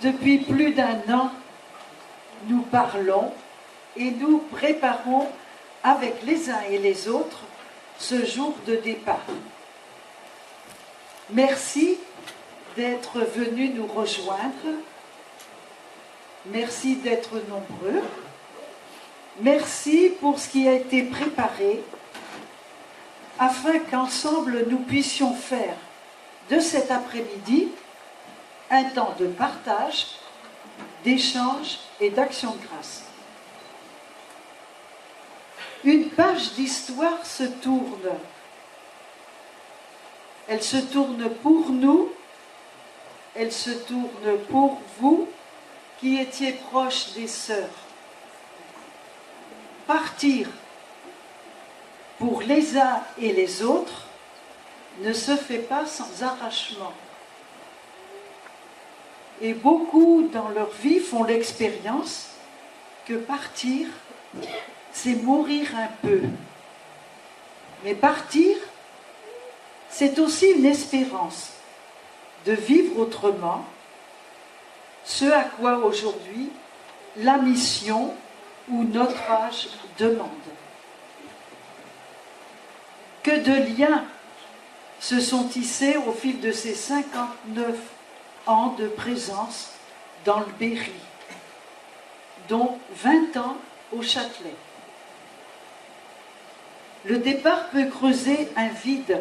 Depuis plus d'un an, nous parlons et nous préparons avec les uns et les autres ce jour de départ. Merci d'être venus nous rejoindre. Merci d'être nombreux. Merci pour ce qui a été préparé afin qu'ensemble nous puissions faire de cet après-midi un temps de partage, d'échange et d'action de grâce. Une page d'histoire se tourne. Elle se tourne pour nous, elle se tourne pour vous qui étiez proches des sœurs. Partir pour les uns et les autres ne se fait pas sans arrachement. Et beaucoup dans leur vie font l'expérience que partir, c'est mourir un peu. Mais partir, c'est aussi une espérance de vivre autrement, ce à quoi aujourd'hui la mission ou notre âge demande. Que de liens se sont tissés au fil de ces 59 ans de présence dans le Berry, dont 20 ans au Châtelet. Le départ peut creuser un vide.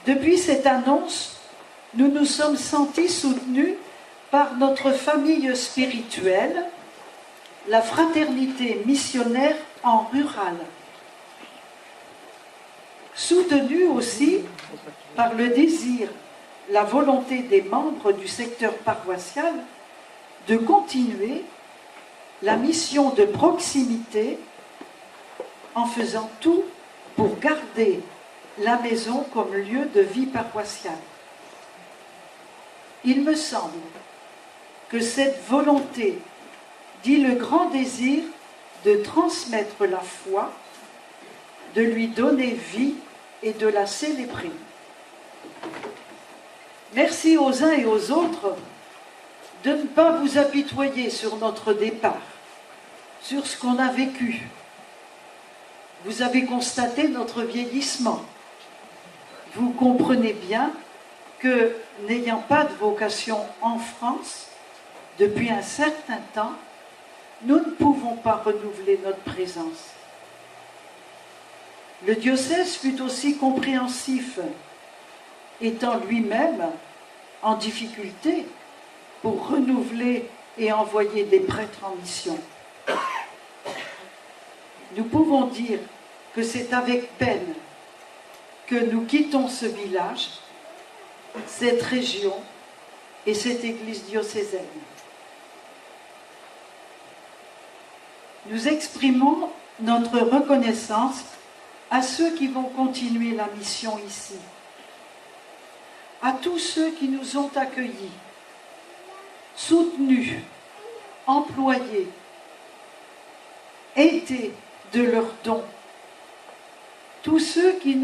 Depuis cette annonce, nous nous sommes sentis soutenus par notre famille spirituelle, la fraternité missionnaire en rural. Soutenus aussi par le désir, la volonté des membres du secteur paroissial de continuer la mission de proximité en faisant tout pour garder la maison comme lieu de vie paroissiale. Il me semble que cette volonté dit le grand désir de transmettre la foi, de lui donner vie et de la célébrer. Merci aux uns et aux autres de ne pas vous apitoyer sur notre départ, sur ce qu'on a vécu. Vous avez constaté notre vieillissement. Vous comprenez bien que, n'ayant pas de vocation en France, depuis un certain temps, nous ne pouvons pas renouveler notre présence. Le diocèse fut aussi compréhensif, étant lui-même en difficulté pour renouveler et envoyer des prêtres en mission. Nous pouvons dire que c'est avec peine que nous quittons ce village, cette région et cette église diocésaine. Nous exprimons notre reconnaissance à ceux qui vont continuer la mission ici, à tous ceux qui nous ont accueillis, soutenus, employés, aidés de leurs dons, tous ceux qui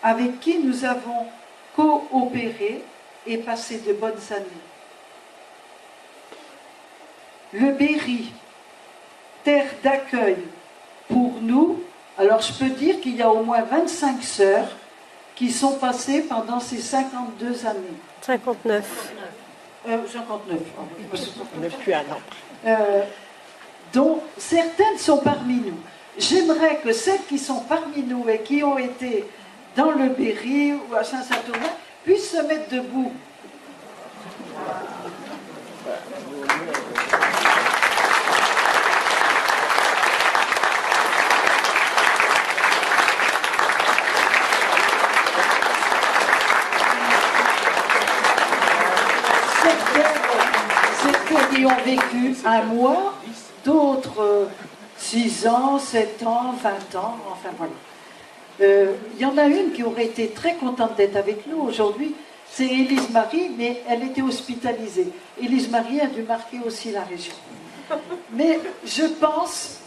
avec qui nous avons coopéré et passé de bonnes années. Le Berry, terre d'accueil pour nous. Alors je peux dire qu'il y a au moins 25 sœurs qui sont passées pendant ces 52 années. 59. 59. Depuis un an. Dont certaines sont parmi nous. J'aimerais que celles qui sont parmi nous et qui ont été dans le Berry ou à Saint-Saturnin puissent se mettre debout. Certains qui ont vécu un mois, d'autres 6 ans, 7 ans, 20 ans, enfin voilà. Il y en a une qui aurait été très contente d'être avec nous aujourd'hui, c'est Élise Marie, mais elle était hospitalisée. Élise Marie a dû marquer aussi la région. Mais je pense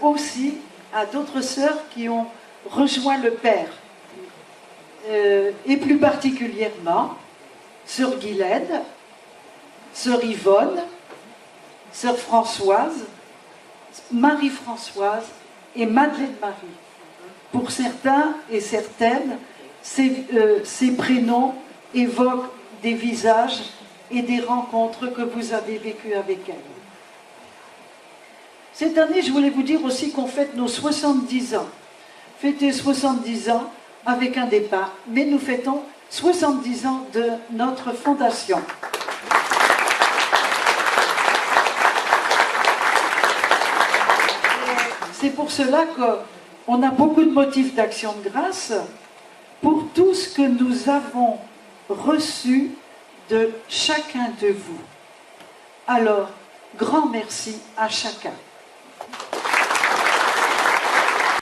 aussi à d'autres sœurs qui ont rejoint le Père. Et plus particulièrement, sœur Guylaine, sœur Yvonne, sœur Françoise, Marie-Françoise et Madeleine-Marie. Pour certains et certaines, ces prénoms évoquent des visages et des rencontres que vous avez vécues avec elles. Cette année, je voulais vous dire aussi qu'on fête nos 70 ans. Fêter 70 ans avec un départ, mais nous fêtons 70 ans de notre fondation. C'est pour cela qu'on a beaucoup de motifs d'action de grâce pour tout ce que nous avons reçu de chacun de vous. Alors, grand merci à chacun.